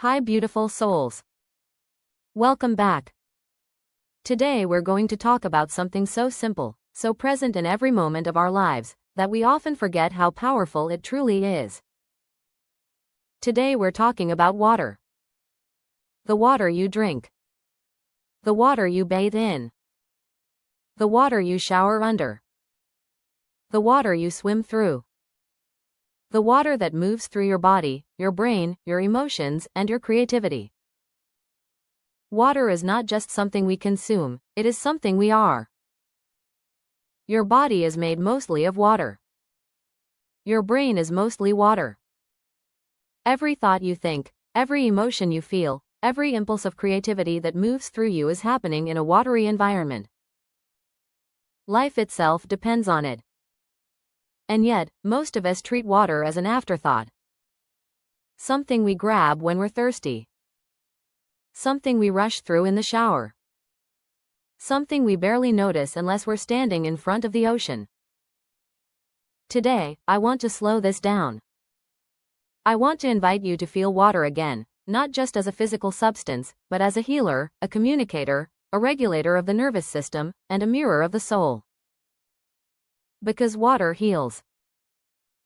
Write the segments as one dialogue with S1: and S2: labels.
S1: Hi beautiful souls. Welcome back. Today we're going to talk about something so simple, so present in every moment of our lives, that we often forget how powerful it truly is. Today we're talking about water. The water you drink. The water you bathe in. The water you shower under. The water you swim through. The water that moves through your body, your brain, your emotions, and your creativity. Water is not just something we consume, it is something we are. Your body is made mostly of water. Your brain is mostly water. Every thought you think, every emotion you feel, every impulse of creativity that moves through you is happening in a watery environment. Life itself depends on it. And yet, most of us treat water as an afterthought. Something we grab when we're thirsty. Something we rush through in the shower. Something we barely notice unless we're standing in front of the ocean. Today, I want to slow this down. I want to invite you to feel water again, not just as a physical substance, but as a healer, a communicator, a regulator of the nervous system, and a mirror of the soul. Because water heals.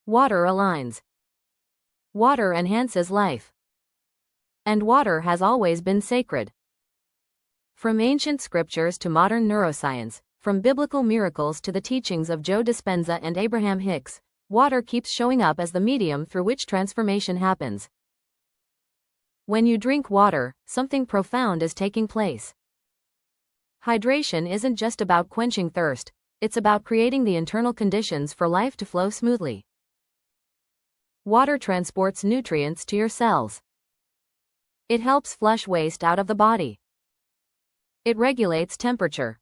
S1: Water aligns. Water enhances life. And water has always been sacred. From ancient scriptures to modern neuroscience, from biblical miracles to the teachings of Joe Dispenza and Abraham Hicks, water keeps showing up as the medium through which transformation happens. When you drink water, something profound is taking place. Hydration isn't just about quenching thirst. It's about creating the internal conditions for life to flow smoothly. Water transports nutrients to your cells. It helps flush waste out of the body. It regulates temperature.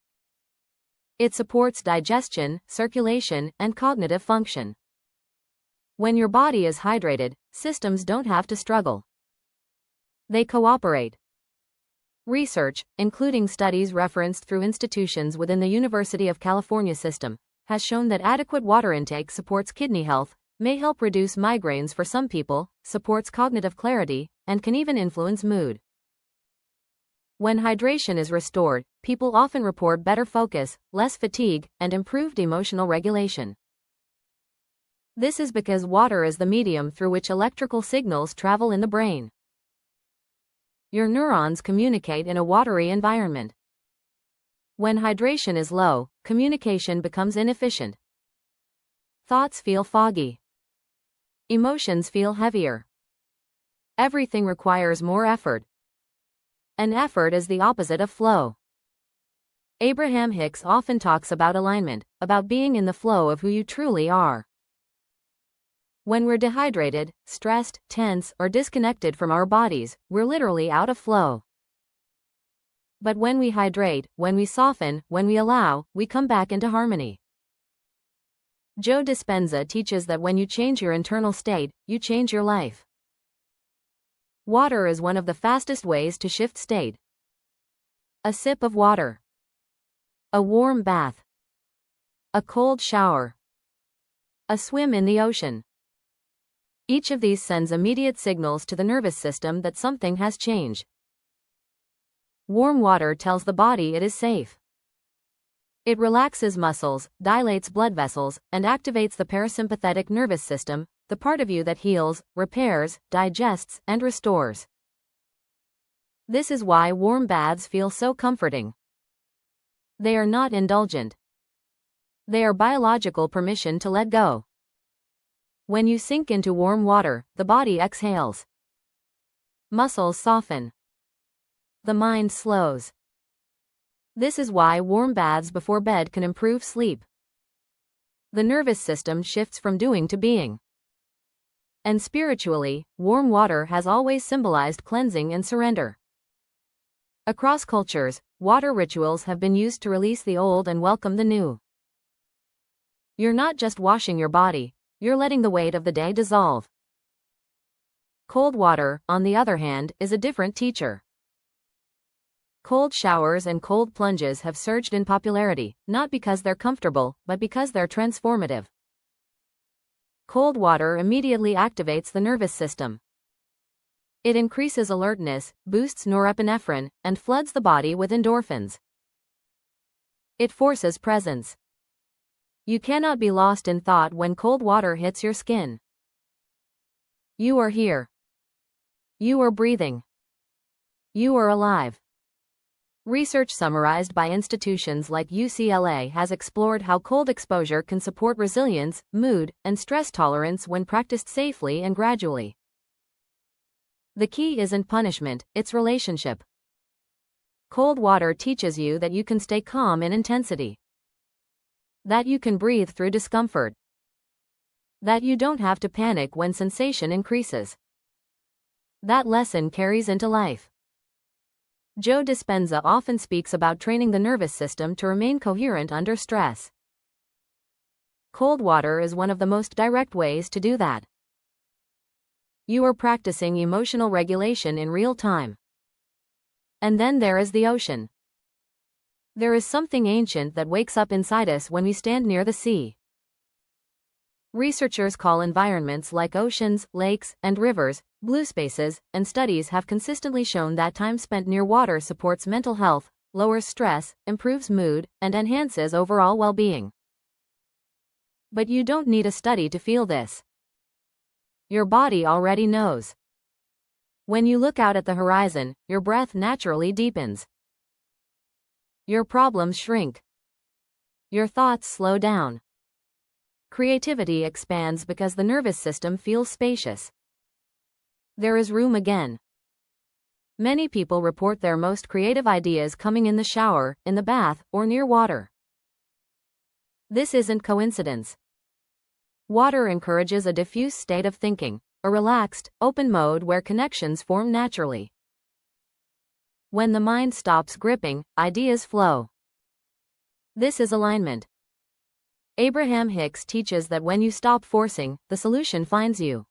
S1: It supports digestion, circulation, and cognitive function. When your body is hydrated, systems don't have to struggle. They cooperate. Research, including studies referenced through institutions within the University of California system, has shown that adequate water intake supports kidney health, may help reduce migraines for some people, supports cognitive clarity, and can even influence mood. When hydration is restored, people often report better focus, less fatigue, and improved emotional regulation. This is because water is the medium through which electrical signals travel in the brain. Your neurons communicate in a watery environment. When hydration is low, communication becomes inefficient. Thoughts feel foggy. Emotions feel heavier. Everything requires more effort. And effort is the opposite of flow. Abraham Hicks often talks about alignment, about being in the flow of who you truly are. When we're dehydrated, stressed, tense, or disconnected from our bodies, we're literally out of flow. But when we hydrate, when we soften, when we allow, we come back into harmony. Joe Dispenza teaches that when you change your internal state, you change your life. Water is one of the fastest ways to shift state. A sip of water. A warm bath. A cold shower. A swim in the ocean. Each of these sends immediate signals to the nervous system that something has changed. Warm water tells the body it is safe. It relaxes muscles, dilates blood vessels, and activates the parasympathetic nervous system, the part of you that heals, repairs, digests, and restores. This is why warm baths feel so comforting. They are not indulgent. They are biological permission to let go. When you sink into warm water, the body exhales. Muscles soften. The mind slows. This is why warm baths before bed can improve sleep. The nervous system shifts from doing to being. And spiritually, warm water has always symbolized cleansing and surrender. Across cultures, water rituals have been used to release the old and welcome the new. You're not just washing your body, you're letting the weight of the day dissolve. Cold water, on the other hand, is a different teacher. Cold showers and cold plunges have surged in popularity, not because they're comfortable, but because they're transformative. Cold water immediately activates the nervous system. It increases alertness, boosts norepinephrine, and floods the body with endorphins. It forces presence. You cannot be lost in thought when cold water hits your skin. You are here. You are breathing. You are alive. Research summarized by institutions like UCLA has explored how cold exposure can support resilience, mood, and stress tolerance when practiced safely and gradually. The key isn't punishment, it's relationship. Cold water teaches you that you can stay calm in intensity. That you can breathe through discomfort. That you don't have to panic when sensation increases. That lesson carries into life. Joe Dispenza often speaks about training the nervous system to remain coherent under stress. Cold water is one of the most direct ways to do that. You are practicing emotional regulation in real time. And then there is the ocean. There is something ancient that wakes up inside us when we stand near the sea. Researchers call environments like oceans, lakes, and rivers blue spaces, and studies have consistently shown that time spent near water supports mental health, lowers stress, improves mood, and enhances overall well-being. But you don't need a study to feel this. Your body already knows. When you look out at the horizon, your breath naturally deepens. Your problems shrink. Your thoughts slow down. Creativity expands because the nervous system feels spacious. There is room again. Many people report their most creative ideas coming in the shower, in the bath, or near water. This isn't coincidence. Water encourages a diffuse state of thinking, a relaxed, open mode where connections form naturally. When the mind stops gripping, ideas flow. This is alignment. Hicks teaches that when you stop forcing, the solution finds you.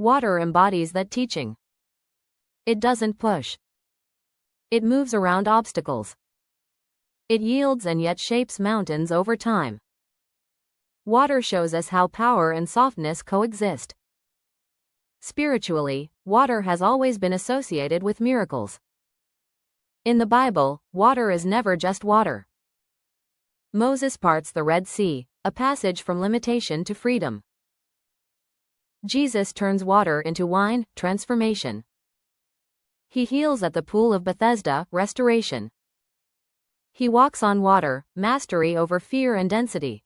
S1: Water embodies that teaching. It doesn't push. It moves around obstacles. It yields and yet shapes mountains over time. Water shows us how power and softness coexist. Spiritually, water has always been associated with miracles. In the Bible, water is never just water. Moses parts the Red Sea, a passage from limitation to freedom. Jesus turns water into wine, transformation. He heals at the pool of Bethesda, restoration. He walks on water, mastery over fear and density.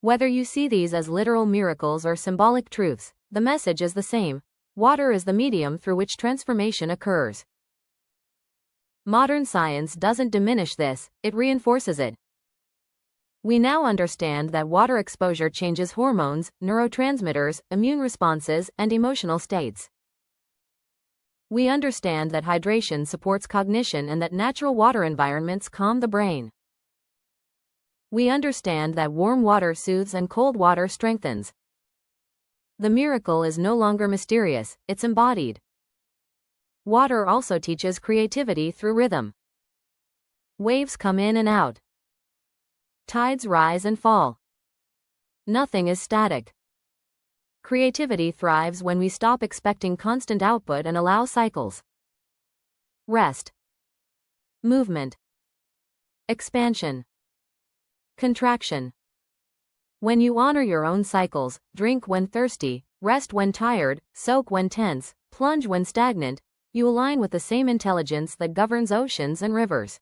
S1: Whether you see these as literal miracles or symbolic truths, the message is the same. Water is the medium through which transformation occurs. Modern science doesn't diminish this, it reinforces it. We now understand that water exposure changes hormones, neurotransmitters, immune responses, and emotional states. We understand that hydration supports cognition and that natural water environments calm the brain. We understand that warm water soothes and cold water strengthens. The miracle is no longer mysterious, it's embodied. Water also teaches creativity through rhythm. Waves come in and out. Tides rise and fall. Nothing is static. Creativity thrives when we stop expecting constant output and allow cycles. Rest. Movement. Expansion. Contraction. When you honor your own cycles, drink when thirsty, rest when tired, soak when tense, plunge when stagnant, you align with the same intelligence that governs oceans and rivers.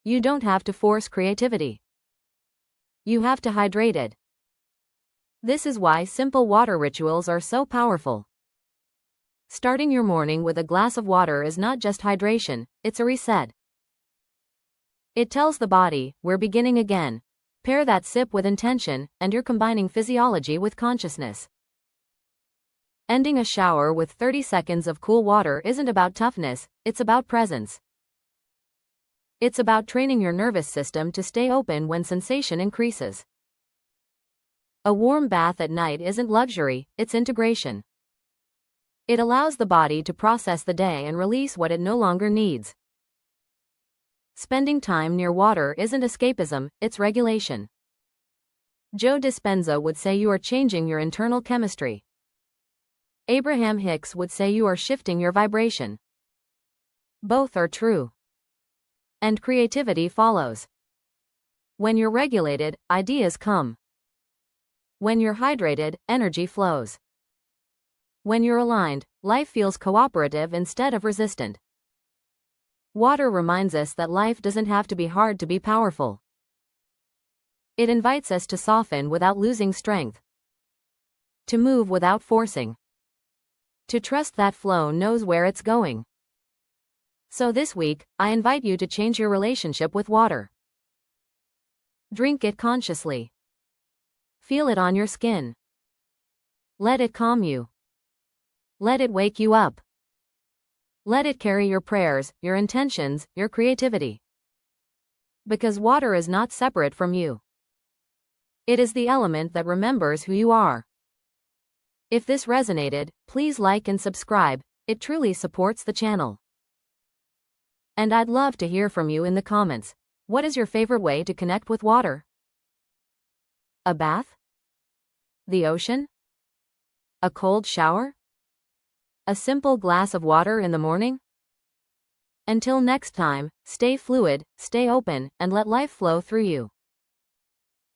S1: You don't have to force creativity. You have to hydrate it. This is why simple water rituals are so powerful. Starting your morning with a glass of water is not just hydration, it's a reset. It tells the body, we're beginning again. Pair that sip with intention, and you're combining physiology with consciousness. Ending a shower with 30 seconds of cool water isn't about toughness, it's about presence. It's about training your nervous system to stay open when sensation increases. A warm bath at night isn't luxury, it's integration. It allows the body to process the day and release what it no longer needs. Spending time near water isn't escapism, it's regulation. Joe Dispenza would say you are changing your internal chemistry. Abraham Hicks would say you are shifting your vibration. Both are true. And creativity follows. When you're regulated, ideas come. When you're hydrated, energy flows. When you're aligned, life feels cooperative instead of resistant. Water reminds us that life doesn't have to be hard to be powerful. It invites us to soften without losing strength. To move without forcing. To trust that flow knows where it's going. So this week, I invite you to change your relationship with water. Drink it consciously. Feel it on your skin. Let it calm you. Let it wake you up. Let it carry your prayers, your intentions, your creativity. Because water is not separate from you. It is the element that remembers who you are. If this resonated, please like and subscribe. It truly supports the channel. And I'd love to hear from you in the comments. What is your favorite way to connect with water? A bath? The ocean? A cold shower? A simple glass of water in the morning? Until next time, stay fluid, stay open, and let life flow through you.